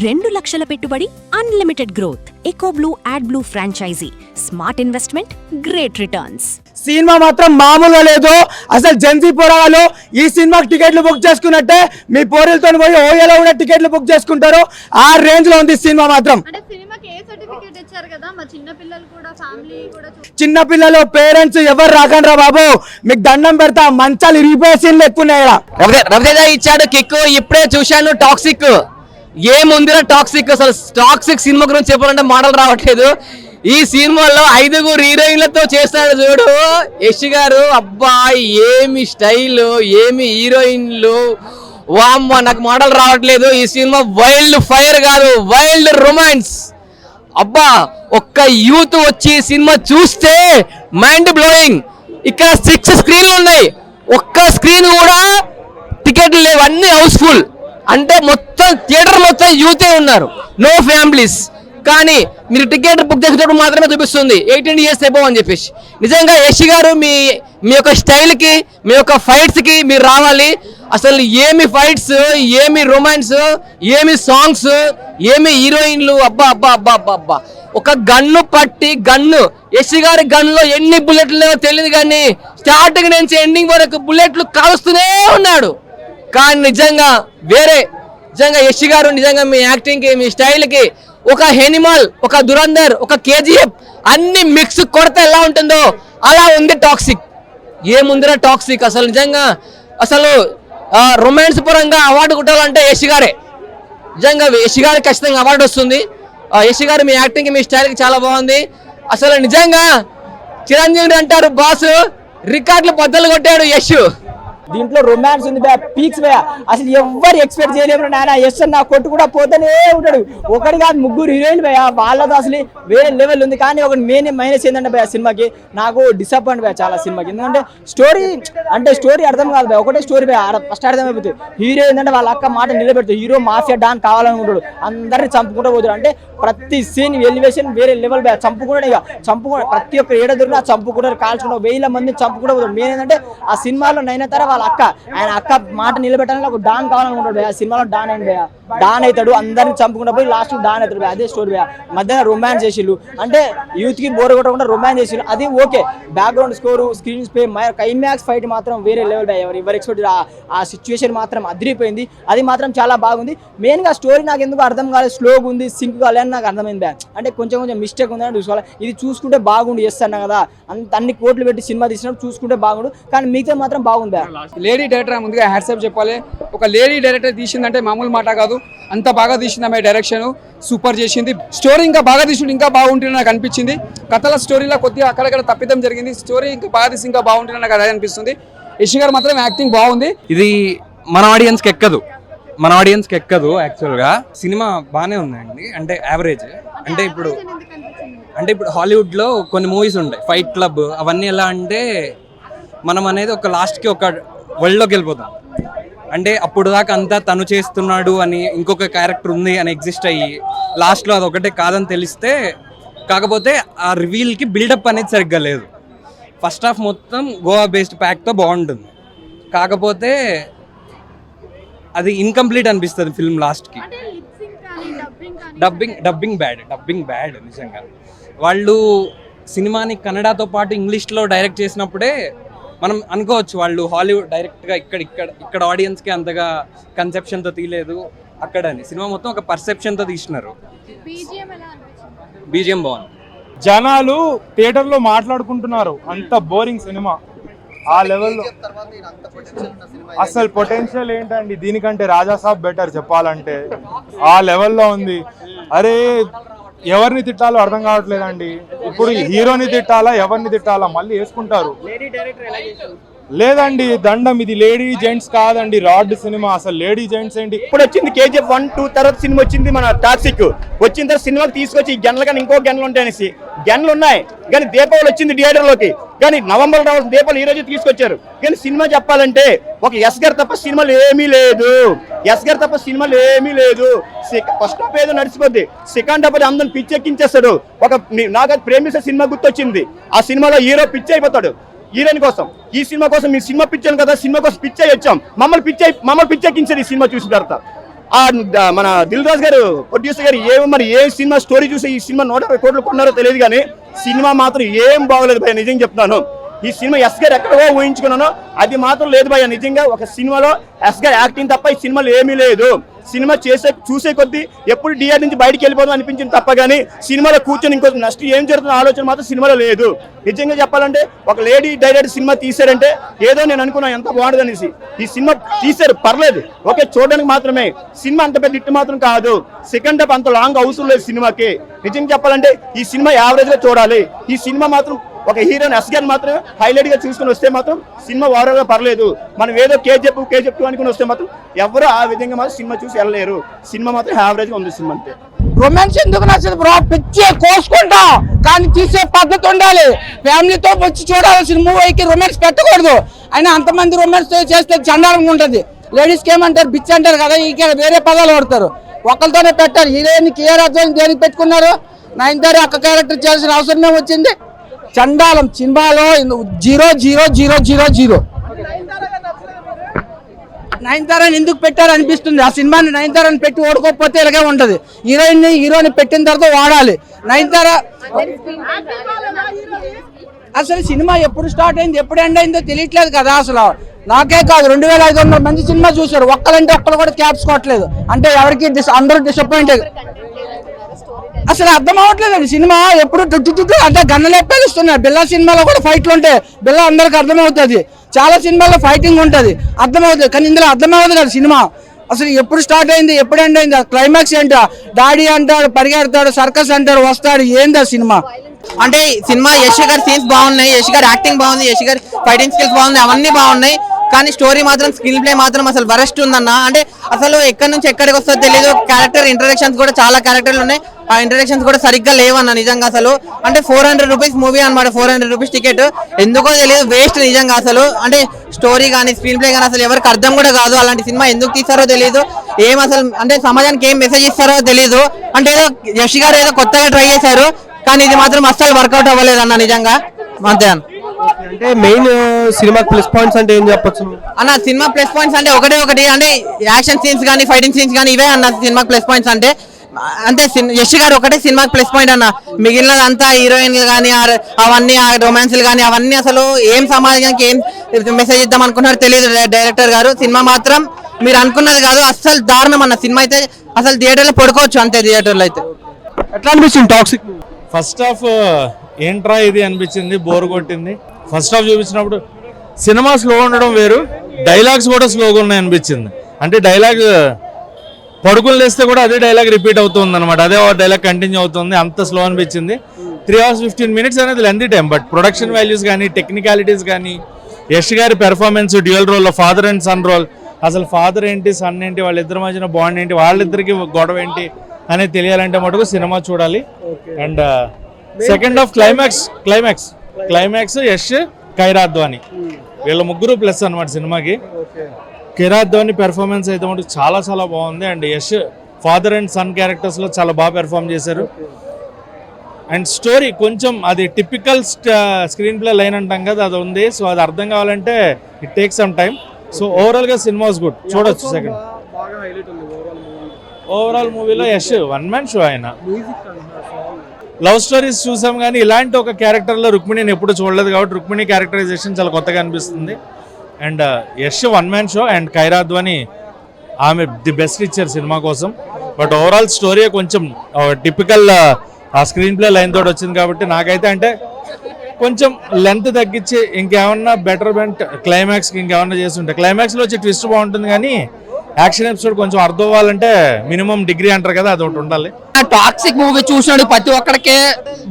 2 లక్షల పెట్టుబడి, unlimited growth. Ecoblue AdBlue franchise. Smart investment, great returns. Cinema మాత్రం మామూలుగా లేదు. అసలు జెన్సీ పోరాలు ఈ సినిమాకి టికెట్లు బుక్ చేసుకున్నట్టే మీ పోరీలతో పోయి ఓయోలో కూడా టికెట్లు బుక్ చేసుకుంటారు. ఆ రేంజ్ లో ఉంది సినిమా మాత్రం. చిన్న పిల్లలు పేరెంట్స్ ఎవరు రాకండ్రా బాబు, మీకు దండం పెడతా. మంచాలు ఇరిగిపోయే సీన్లు ఎక్కువ ఉన్నాయి. రవితేజ ఇచ్చాడు కిక్. ఇప్పుడే చూశాను టాక్సిక్. ఏముందిరా టాక్సిక్? అసలు టాక్సిక్ సినిమా గురించి చెప్పాలంటే మాటలు రావట్లేదు. ఈ సినిమాలో 5 హీరోయిన్లతో చేస్తాడు చూడు యష్ గారు. అబ్బాయి ఏమి స్టైల్, ఏమి హీరోయిన్లు, వామ్మ నాకు మాటలు రావట్లేదు. ఈ సినిమా వైల్డ్ ఫైర్ కాదు, వైల్డ్ రొమాన్స్. అబ్బా ఒక్క యూత్ వచ్చి సినిమా చూస్తే మైండ్ బ్లోయింగ్. ఇక్కడ 6 స్క్రీన్లు ఉన్నాయి, ఒక్క స్క్రీన్ కూడా టికెట్లు లేవు, అన్ని హౌస్ఫుల్. అంటే మొత్తం థియేటర్ మొత్తం యూతే ఉన్నారు, నో ఫ్యామిలీస్. కానీ మీరు టికెట్ బుక్ చేసేటప్పుడు మాత్రమే చూపిస్తుంది 18 years అబోవ్ అని చెప్పేసి. నిజంగా యష్ గారు మీ యొక్క స్టైల్కి, మీ యొక్క ఫైట్స్కి మీరు రావాలి. అసలు ఏమి ఫైట్స్, ఏమి రొమాన్స్, ఏమి సాంగ్స్, ఏమి హీరోయిన్లు. అబ్బా అబ్బా అబ్బా అబ్బా అబ్బా. ఒక గన్ను పట్టి యష్ గారి గన్లో ఎన్ని బుల్లెట్లు తెలియదు, కానీ స్టార్టింగ్ నుంచి ఎండింగ్ వరకు బుల్లెట్లు కాలుస్తూనే ఉన్నాడు. కానీ నిజంగా నిజంగా యష్ గారు నిజంగా మీ యాక్టింగ్కి, మీ స్టైల్కి ఒక ఎనిమల్, ఒక దురంధర్, ఒక కేజీఎఫ్ అన్ని మిక్స్ కొడితే ఎలా ఉంటుందో అలా ఉంది టాక్సిక్. ఏముందిరా టాక్సిక్? అసలు నిజంగా అసలు రొమాన్స్ పరంగా అవార్డు కొట్టాలంటే యష్ గారే. నిజంగా యష్ గారికి ఖచ్చితంగా అవార్డు వస్తుంది. యష్ గారు మీ యాక్టింగ్కి, మీ స్టైల్కి చాలా బాగుంది. అసలు నిజంగా చిరంజీవి అంటారు బాసు, రికార్డులు బద్దలు కొట్టాడు యష్. దీంట్లో రొమాన్స్ ఉంది భయ, పీక్స్ భయ. అసలు ఎవరు ఎక్స్పెక్ట్ చేయలేము నాయన. యష్ నా కొట్టు కూడా పోతూనే ఉంటాడు. ఒకటి కాదు 3 హీరోయిన్ భయ, వాళ్ళతో అసలు వేరే లెవెల్ ఉంది. కానీ ఒక మైనస్ ఏంటంటే భయ సినిమాకి నాకు డిసప్పాయింట్ భయ చాలా సినిమాకి. ఎందుకంటే స్టోరీ అర్థం కాదు భయ, ఒకటే స్టోరీ భయ. ఫస్ట్ అర్థమైపోతుంది. హీరో ఏంటంటే వాళ్ళ అక్క మాట నిలబెడుతుంది. హీరో మాఫియా డాన్ కావాలనుకుంటాడు, అందరినీ చంపుకుంటూ పోతాడు. అంటే ప్రతి సీన్ ఎలివేషన్ వేరే లెవెల్ భయ. చంపుకుంటాడు, ఇక ప్రతి ఒక్క ఏడాదిలో చంపుకుంటారు, కాల్చుకుంటారు, 1000 మందిని చంపుకుంటూ పోతాడు. మెయిన్ ఏంటంటే ఆ సినిమాలో నైనతార వాళ్ళ అక్క, ఆయన అక్క మాట నిలబెట్టాలని ఒక డాన్ కావాలనుకుంటాడు భయ. సినిమాలో డాన్ అయింది భయ, డాన్ అవుతాడు, అందరిని చంపుకుంటూ పోయి లాస్ట్ డాన్ అవుతాడు భయ. అదే స్టోరీ భయ. మధ్యన రొమాన్స్ చేసిళ్ళు, అంటే యూత్ కి బోర్ కొట్టకుండా రొమాన్స్ చేసిళ్ళు, అది ఓకే. బ్యాక్గ్రౌండ్ స్కోరు, స్క్రీన్ స్పే, క్లైమాక్స్ ఫైట్ మాత్రం వేరే లెవెల్ భయ. ఎవరు ఎక్స్పెక్ట్ ఆ సిచ్యువేషన్ మాత్రం అదిరిపోయింది. అది మాత్రం చాలా బాగుంది. మెయిన్ గా స్టోరీ నాకు ఎందుకు అర్థం కాలేదు, స్లోగా ఉంది, సింక్ కాలేదని నాకు అర్థమైంది భయ. అంటే కొంచెం మిస్టేక్ ఉందని చూసుకోవాలి. ఇది చూసుకుంటే బాగుండు చేస్తాను కదా, అన్ని కోట్లు పెట్టి సినిమా తీసినప్పుడు చూసుకుంటే బాగుండు. కానీ మిగతా మాత్రం బాగుంది భయ. లేడీ డైరెక్టర్ ముందుగా హ్యాట్సాప్ చెప్పాలి. ఒక లేడీ డైరెక్టర్ తీసిందంటే మామూలు మాట కాదు, అంత బాగా తీసింది ఆమె. డైరెక్షన్ సూపర్ చేసింది. స్టోరీ ఇంకా బాగా తీసింది, ఇంకా బాగుంటుంది నాకు అనిపించింది. కథల స్టోరీలో కొద్దిగా అక్కడక్కడ తప్పిదం జరిగింది. స్టోరీ ఇంకా బాగా తీసి ఇంకా బాగుంటుంది నాకు అదే అనిపిస్తుంది. యష్ గారు మాత్రం యాక్టింగ్ బాగుంది. ఇది మన ఆడియన్స్కి ఎక్కదు యాక్చువల్గా. సినిమా బాగానే ఉందండి, అంటే యావరేజ్. అంటే ఇప్పుడు హాలీవుడ్లో కొన్ని మూవీస్ ఉంటాయి, ఫైట్ క్లబ్ అవన్నీ. ఎలా అంటే మనం అనేది ఒక లాస్ట్కి ఒక వరల్డ్లోకి వెళ్ళిపోతాం. అంటే అప్పుడు దాకా అంతా తను చేస్తున్నాడు అని, ఇంకొక క్యారెక్టర్ ఉంది అని ఎగ్జిస్ట్ అయ్యి లాస్ట్లో అది ఒకటే కాదని తెలిస్తే, కాకపోతే ఆ రివీల్కి బిల్డప్ అనేది సరిగ్గా లేదు. ఫస్ట్ హాఫ్ మొత్తం గోవా బేస్డ్ ప్యాక్తో బాగుంటుంది, కాకపోతే అది ఇన్కంప్లీట్ అనిపిస్తుంది ఫిల్మ్ లాస్ట్కి. డబ్బింగ్ బ్యాడ్ నిజంగా. వాళ్ళు సినిమాని కన్నడతో పాటు ఇంగ్లీష్లో డైరెక్ట్ చేసినప్పుడే మనం అనుకోవచ్చు వాళ్ళు హాలీవుడ్ డైరెక్ట్గా ఇక్కడ ఆడియన్స్కి అంతగా కన్సెప్షన్తో తీయలేదు అక్కడని. సినిమా మొత్తం ఒక పర్సెప్షన్తో తీసినారు. బీజిఎం బాగుంది. జనాలు థియేటర్లో మాట్లాడుకుంటున్నారు, అంత బోరింగ్ సినిమా. ఆ లెవెల్లో అసలు పొటెన్షియల్ ఏంటండి, దీనికంటే రాజాసాబ్ బెటర్ చెప్పాలంటే. ఆ లెవెల్లో ఉంది. అరే ఎవరిని తిట్టాలో అర్థం కావట్లేదండి. ఇప్పుడు హీరోని తిట్టాలా, ఎవరిని తిట్టాలా మళ్ళీ వేసుకుంటారు. లేదండి దండం, ఇది లేడీ జెంట్స్ కాదండి, రాడ్ సినిమా. అసలు లేడీ జెంట్స్ ఏంటి? ఇప్పుడు వచ్చింది KGF 1, 2 తర్వాత సినిమా వచ్చింది మన టాక్సిక్. వచ్చిన తర్వాత సినిమాకి తీసుకొచ్చి గెన్లు కానీ ఇంకో గెన్లు ఉంటాయనేసి గెన్లు ఉన్నాయి. కానీ దీపావళి వచ్చింది థియేటర్లోకి, కానీ నవంబర్ రావాల్సిన దీపావళి ఈ రోజు తీసుకొచ్చారు. కానీ సినిమా చెప్పాలంటే ఒక యష్ గారు తప్ప సినిమాలు ఏమీ లేదు. ఫస్ట్ హాఫ్ ఏదో నడిచిపోద్ది, సెకండ్ హాఫ్ అందరిని పిచ్చెక్కించేస్తాడు. నాకు ప్రేమిస్తే సినిమా గుర్తొచ్చింది. ఆ సినిమాలో హీరో పిచ్చి అయిపోతాడు హీరోయిన్ కోసం. ఈ సినిమా కోసం మీ సినిమా పిచ్చాను కదా, సినిమా కోసం పిచ్చి వచ్చాం, మమ్మల్ని పిచ్చెక్కించారు ఈ సినిమా చూసిన తర్వాత. మన దిల్ రాజు గారు ప్రొడ్యూసర్ గారు మరి ఏ సినిమా స్టోరీ చూసి ఈ సినిమా 120 కోట్లు కొన్నారో తెలియదు కానీ సినిమా మాత్రం ఏం బాగోలేదు భయ, నిజంగా చెప్తున్నాను. ఈ సినిమా ఎస్ గారు ఎక్కడో ఊహించుకున్నాను, అది మాత్రం లేదు భయ. నిజంగా ఒక సినిమాలో ఎస్ గారు యాక్టింగ్ తప్ప ఈ సినిమాలో ఏమీ లేదు. సినిమా చూసే కొద్దీ ఎప్పుడు డిఆర్ నుంచి బయటికి వెళ్ళిపోదాం అనిపించింది తప్ప కానీ సినిమాలో కూర్చొని ఇంకో నెక్స్ట్ ఏం జరుగుతున్న ఆలోచన మాత్రం సినిమాలో లేదు. నిజంగా చెప్పాలంటే ఒక లేడీ డైరెక్టర్ సినిమా తీశారంటే ఏదో నేను అనుకున్నాను ఎంత బాగుంటుంది అనేసి. ఈ సినిమా తీశారు పర్లేదు, ఓకే చూడడానికి మాత్రమే. సినిమా అంత పెద్ద హిట్ మాత్రం కాదు. సెకండ్ హాఫ్ అంత లాంగ్ అవసరం లేదు సినిమాకి. నిజంగా చెప్పాలంటే ఈ సినిమా యావరేజ్ గా చూడాలి. ఈ సినిమా మాత్రం ఒక హీరోని ఎస్ గారిని మాత్రం హైలైట్ గా చూసుకుని వస్తే మాత్రం సినిమా ఓవరాల్ గా పర్లేదు. మనం ఏదో కేజీఎఫ్ 2 అనుకుని వస్తే మాత్రం ఎవరు ఆ విధంగా మాత్రం సినిమా చూసి వెళ్ళలేరు. సినిమా మాత్రం యావరేజ్ గా ఉంది సినిమా అంతే. రొమాన్స్ ఎందుకు నచ్చదు బ్రో? పిచ్చే కోసుకుంటాం కానీ తీసే పద్ధతి ఉండాలి. ఫ్యామిలీతో వచ్చి చూడాల్సిన మూవీకి రొమాన్స్ పెట్టకూడదు. అయినా అంతమంది రొమాన్స్ చేస్తే చండాలంగా ఉంటుంది. లేడీస్కి ఏమంటారు, బిచ్ అంటారు కదా, ఈ వేరే పదాలు వాడతారు. ఒకరితోనే పెట్టారు. హీరోయిన్కి ఏ అర్థం దేనికి పెట్టుకున్నారు? 9 అక్క క్యారెక్టర్ చేయాల్సిన అవసరమే వచ్చింది. చండాలం సినిమాలో 0-0-0-0-0. నయనతారని ఎందుకు పెట్టారు అనిపిస్తుంది. ఆ సినిమాని నయనతారని పెట్టి ఓడుకోకపోతే ఇలాగే ఉంటది. హీరోని పెట్టిన తర్వాత వాడాలి. నయనతార అసలు సినిమా ఎప్పుడు స్టార్ట్ అయింది ఎప్పుడు ఎండ్ అయిందో తెలియట్లేదు కదా. అసలు నాకే కాదు 2500 మంది సినిమా చూసారు, ఒక్కలంటే ఒక్కరు కూడా క్యాప్స్ కొట్టలేదు. అంటే ఎవరికి అందరూ డిసప్పాయింట్. అసలు అర్థం అవ్వట్లేదండి సినిమా. ఎప్పుడు చుట్టూ అంటే గన్నలే పేలుస్తున్నారు. బిల్లా సినిమాలో కూడా ఫైట్లు ఉంటాయి, బిల్లా అందరికి అర్థమవుతుంది. చాలా సినిమాల్లో ఫైటింగ్ ఉంటుంది, అర్థమవుతుంది. కానీ ఇందులో అర్థమవుతుంది కదా సినిమా. అసలు ఎప్పుడు స్టార్ట్ అయింది ఎప్పుడు ఎండ్ అయింది, క్లైమాక్స్ ఏంటో, డాడీ అంటాడు, పరిగెడతాడు, సర్కస్ అంటాడు, వస్తాడు, ఏందా సినిమా? అంటే సినిమా యశ్ గారి సీన్స్ బాగున్నాయి, యశ్ గారి యాక్టింగ్ బాగుంది, యశ్ గారి ఫైటింగ్ స్కిల్స్ బాగున్నాయి, అవన్నీ బాగున్నాయి. కానీ స్టోరీ మాత్రం స్క్రీన్ ప్లే మాత్రం అసలు వరస్ట్ ఉందన్న. అంటే అసలు ఎక్కడి నుంచి ఎక్కడికి వస్తుందో తెలియదు. క్యారెక్టర్ ఇంట్రడక్షన్స్ కూడా చాలా క్యారెక్టర్లు ఉన్నాయి, ఆ ఇంట్రడక్షన్స్ కూడా సరిగ్గా లేవన్న నిజంగా. అసలు అంటే 400 రూపీస్ మూవీ అనమాట, 400 రూపీస్ టికెట్ ఎందుకో తెలియదు, వేస్ట్ నిజంగా. అసలు అంటే స్టోరీ కానీ స్క్రీన్ ప్లే కానీ అసలు ఎవరికి అర్థం కూడా కాదు. అలాంటి సినిమా ఎందుకు తీస్తారో తెలియదు, ఏం అసలు అంటే సమాజానికి ఏం మెసేజ్ ఇస్తారో తెలియదు. అంటే ఏదో యశ్ గారు ఏదో కొత్తగా ట్రై చేశారు, కానీ ఇది మాత్రం అస్సలు వర్కౌట్ అవ్వలేదు అన్న నిజంగా. అంతే అంటే మెయిన్ సినిమా ప్లస్ పాయింట్స్ అంటే ఏం చెప్పొచ్చు అన్న? సినిమా ప్లస్ పాయింట్స్ అంటే ఒకటి అంటే యాక్షన్ సీన్స్ కానీ ఫైటింగ్ సీన్స్ కానీ ఇవే అన్న సినిమా ప్లస్ పాయింట్స్ అంటే. అంటే యశ్ గారు ఒకటే సినిమాకి ప్లస్ పాయింట్ అన్న. మిగిలినదంతా హీరోయిన్లు కానీ అవన్నీ రొమాన్స్లు కానీ అవన్నీ అసలు ఏం సమాజానికి ఏం మెసేజ్ ఇద్దాం అనుకున్నారో తెలియదు డైరెక్టర్ గారు. సినిమా మాత్రం మీరు అనుకున్నది కాదు, అస్సలు దారుణం అన్న. సినిమా అయితే అసలు థియేటర్లో పడుకోవచ్చు అంతే, థియేటర్లో అయితే. ఎట్లా అనిపిస్తుంది టాక్సిక్? ఫస్ట్ హాఫ్ ఏంట్రా ఇది అనిపించింది, బోర్ కొట్టింది. ఫస్ట్ హాఫ్ చూపించినప్పుడు సినిమా స్లో ఉండడం వేరు, డైలాగ్స్ కూడా స్లోగా ఉన్నాయి అనిపించింది. అంటే డైలాగ్ పడుకులు లేస్తే కూడా అదే డైలాగ్ రిపీట్ అవుతుంది అనమాట, అదే డైలాగ్ కంటిన్యూ అవుతుంది, అంత స్లో అనిపించింది. 3 hours 15 minutes అనేది lengthy time. But production values కానీ టెక్నికాలిటీస్ కానీ యశ్ గారి performance, dual role, father and son role, అసలు ఫాదర్ ఏంటి సన్ ఏంటి, వాళ్ళిద్దరి మధ్యన బాండ్ ఏంటి, వాళ్ళిద్దరికి గొడవ ఏంటి అనేది తెలియాలంటే మటుకు సినిమా చూడాలి. And second half climax Yash, Kiara Advani వీళ్ళ ముగ్గురు ప్లస్ అనమాట సినిమాకి. కైరా అద్వానీ పెర్ఫార్మెన్స్ అయితే మటుకు చాలా చాలా బాగుంది. And Yash father and son క్యారెక్టర్స్లో చాలా బాగా పెర్ఫార్మ్ చేశారు. అండ్ స్టోరీ కొంచెం అది టిపికల్ స్క్రీన్ ప్లే లైన్ అంటాం కదా, అది ఉంది. సో అది అర్థం కావాలంటే it take some time. So ఓవరాల్గా సినిమా వాజ్ గుడ్, చూడొచ్చు. సెకండ్ ఓవరాల్ మూవీలో యశ్ వన్ మ్యాన్ షో. ఆయన లవ్ స్టోరీస్ చూసాం కానీ ఇలాంటి ఒక క్యారెక్టర్లో రుక్మిణిని ఎప్పుడు చూడలేదు కాబట్టి రుక్మిణి క్యారెక్టరైజేషన్ చాలా కొత్తగా అనిపిస్తుంది. And Yash one man show and Kiara Advani ఆమె ది బెస్ట్ ఇచ్చారు సినిమా కోసం. బట్ ఓవరాల్ స్టోరీ కొంచెం టిపికల్ ఆ స్క్రీన్ ప్లే లైన్ తోటి వచ్చింది కాబట్టి నాకైతే అంటే కొంచెం లెంత్ తగ్గించి ఇంకేమన్నా బెటర్మెంట్ క్లైమాక్స్కి ఇంకేమన్నా చేస్తుంటే, క్లైమాక్స్లో వచ్చి ట్విస్ట్ బాగుంటుంది కానీ యాక్షన్ ఎపిసోడ్ కొంచెం అర్థం అవ్వాలంటే మినిమం డిగ్రీ అంటారు కదా, అది ఒకటి ఉండాలి. టాక్సిక్ మూవీ చూసినాడు ప్రతి ఒక్కడికే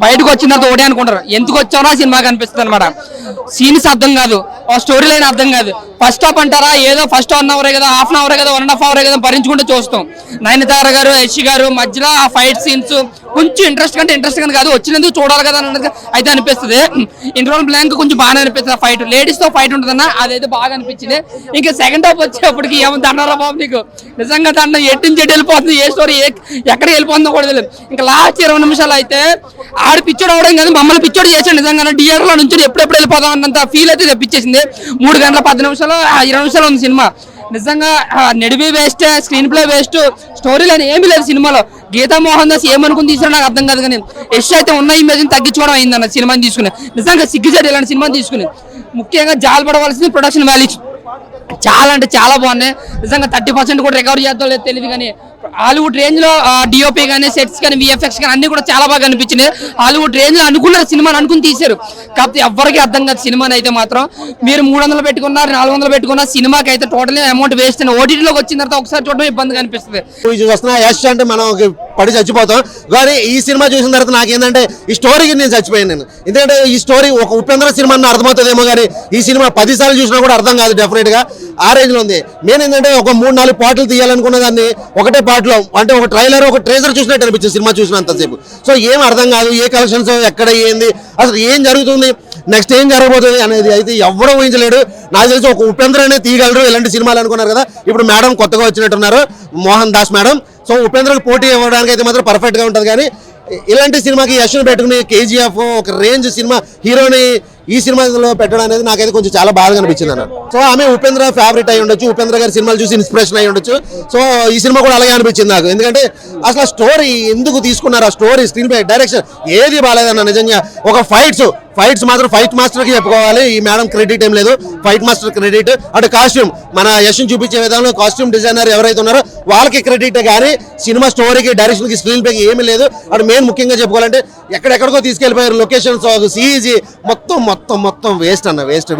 బయటకు వచ్చిన తర్వాత ఒకటే అనుకుంటారు, ఎందుకు వచ్చారో ఆ సినిమా కనిపిస్తుంది అనమాట. సీన్స్ అర్థం కాదు, ఆ స్టోరీ లైన్ అర్థం కాదు. ఫస్ట్ హాఫ్ అంటారా ఏదో ఫస్ట్ 1 hour కదా, హాఫ్ అన్ అవర్ కదా, 1.5 hour కదా భరించుకుంటూ చూస్తాం. నయనతార గారు, యశ్ గారు మధ్యలో ఆ ఫైట్ సీన్స్ కొంచెం ఇంట్రెస్ట్ కానీ కాదు, వచ్చినందుకు చూడాలి కదా అన్నది అయితే అనిపిస్తుంది. ఇంటర్వల్ బ్లాంక్ కొంచెం బాగానే అనిపిస్తుంది. ఫైట్ లేడీస్ తో ఫైట్ ఉంటుందన్న, అదైతే బాగా అనిపించింది. ఇంకా సెకండ్ హాఫ్ వచ్చేప్పటికి ఏమన్నా దండారా బాబు నీకు, నిజంగా దండ ఎటు నుంచి ఎటు వెళ్ళిపోతుంది, ఏ స్టోరీ ఎక్కడికి వెళ్ళిపోతుందో కూడా తెలియదు. ఇంకా లాస్ట్ 20 నిమిషాలు అయితే ఆడు పిచ్చోడు అవడం కాదు, మమ్మల్ని పిచ్చోడు చేసాడు నిజంగా. థియేటర్ లో నుంచి ఎప్పుడెప్పుడు వెళ్ళిపోదాం అన్నంత ఫీల్ అయితే తెప్పించేసింది. 3 గంటల 10 నిమిషాలు 20 నిమిషాలు ఉంది సినిమా. నిజంగా నెడివి waste, screen play waste, story line ఏమీ లేదు సినిమాలో. గీతా మోహన్ దాస్ ఏమనుకుని తీసారో నాకు అర్థం కాదు, కానీ యశ్ అయితే ఉన్న ఇమేజ్ తగ్గించుకోవడం అయిందన్న సినిమాని తీసుకుని. నిజంగా సిగ్గుచేటు ఇలాంటి సినిమాని తీసుకుని. ముఖ్యంగా జాలపడవలసింది ప్రొడక్షన్ వాల్యూస్ చాలా అంటే చాలా బాగున్నాయి. నిజంగా 30% కూడా రికవర్ చేద్దాం లేదు తెలియదు, కానీ హాలీవుడ్ రేంజ్ లో డిఓపి కానీ సెట్స్ కానీ విఎఫ్ఎక్స్ కానీ అన్ని కూడా చాలా బాగా అనిపించినాయి. హాలీవుడ్ రేంజ్ లో అనుకున్నారు సినిమాని, అనుకుని తీశారు. కాకపోతే ఎవరికి అర్థం కాదు సినిమాని అయితే మాత్రం. మీరు 300 పెట్టుకున్నారు, 400 పెట్టుకున్న సినిమాకి అయితే టోటల్ అమౌంట్ వేస్ట్ అని. ఓటీటీలోకి వచ్చిన తర్వాత ఒకసారి చూడడం ఇబ్బందిగా అనిపిస్తుంది. చూస్తున్నా యశ్ అంటే మనం పడి చచ్చిపోతాం, కానీ ఈ సినిమా చూసిన తర్వాత నాకేంటంటే ఈ స్టోరీకి నేను చచ్చిపోయాను నేను. ఎందుకంటే ఈ స్టోరీ ఒక ఉపేంద్ర సినిమా అర్థమవుతుందేమో, కానీ ఈ సినిమా 10 సార్లు చూసినా కూడా అర్థం కాదు. డెఫినెట్ గా ఆ రేంజ్ లో ఉంది. నేను ఏంటంటే ఒక 3-4 పాటలు తీయాలనుకున్న దాన్ని ఒకటే పాటలో, అంటే ఒక ట్రైలర్ ఒక ట్రేజర్ చూసినట్టు అనిపించింది సినిమా చూసినంతసేపు. సో ఏం అర్థం కాదు, ఏ కలెక్షన్స్ ఎక్కడ ఏంది, అసలు ఏం జరుగుతుంది, నెక్స్ట్ ఏం జరగబోతుంది అనేది అయితే ఎవడో ఊహించలేడు. నాకు తెలిసి ఒక ఉపేంద్రనే తీయగలరు ఇలాంటి సినిమాలు అనుకున్నారు కదా. ఇప్పుడు మేడం కొత్తగా వచ్చినట్టున్నారు, మోహన్ దాస్ మేడం. సో ఉపేంద్రకి పోటీ ఇవ్వడానికి అయితే మాత్రం పర్ఫెక్ట్ గా ఉంటుంది. కానీ ఇలాంటి సినిమాకి యశ్ను పెట్టుకుని కేజీఎఫ్ ఒక రేంజ్ సినిమా హీరోని ఈ సినిమాలో పెట్టడం అనేది నాకైతే కొంచెం చాలా బాధగా అనిపించింది అన్న. సో ఆమె ఉపేంద్ర ఫేవరెట్ అయి ఉండొచ్చు, ఉపేంద్ర గారి సినిమాలు చూసి ఇన్స్పిరేషన్ అయి ఉండొచ్చు. సో ఈ సినిమా కూడా అలాగే అనిపించింది నాకు. ఎందుకంటే అసలు స్టోరీ ఎందుకు తీసుకున్నారు, ఆ స్టోరీ, స్క్రీన్ ప్లే, డైరెక్షన్ ఏది బాగాలేదన్న. నిజంగా ఒక ఫైట్స్ మాత్రం ఫైట్ మాస్టర్ కి చెప్పుకోవాలి. ఈ మేడం క్రెడిట్ ఏం లేదు, ఫైట్ మాస్టర్ క్రెడిట్. అటు కాస్ట్యూమ్ మన యశ్ని చూపించే విధానంలో కాస్ట్యూమ్ డిజైనర్ ఎవరైతే ఉన్నారో వాళ్ళకి క్రెడిట్, కానీ సినిమా స్టోరీకి, డైరెక్షన్ కి, స్క్రీన్ ప్లేకి ఏమీ లేదు. అటు మెయిన్ ముఖ్యంగా చెప్పుకోవాలంటే ఎక్కడెక్కడికో తీసుకెళ్లిపోయారు. లొకేషన్స్, సిఈజీ మొత్తం వేస్ట్ అన్న, వేస్ట్.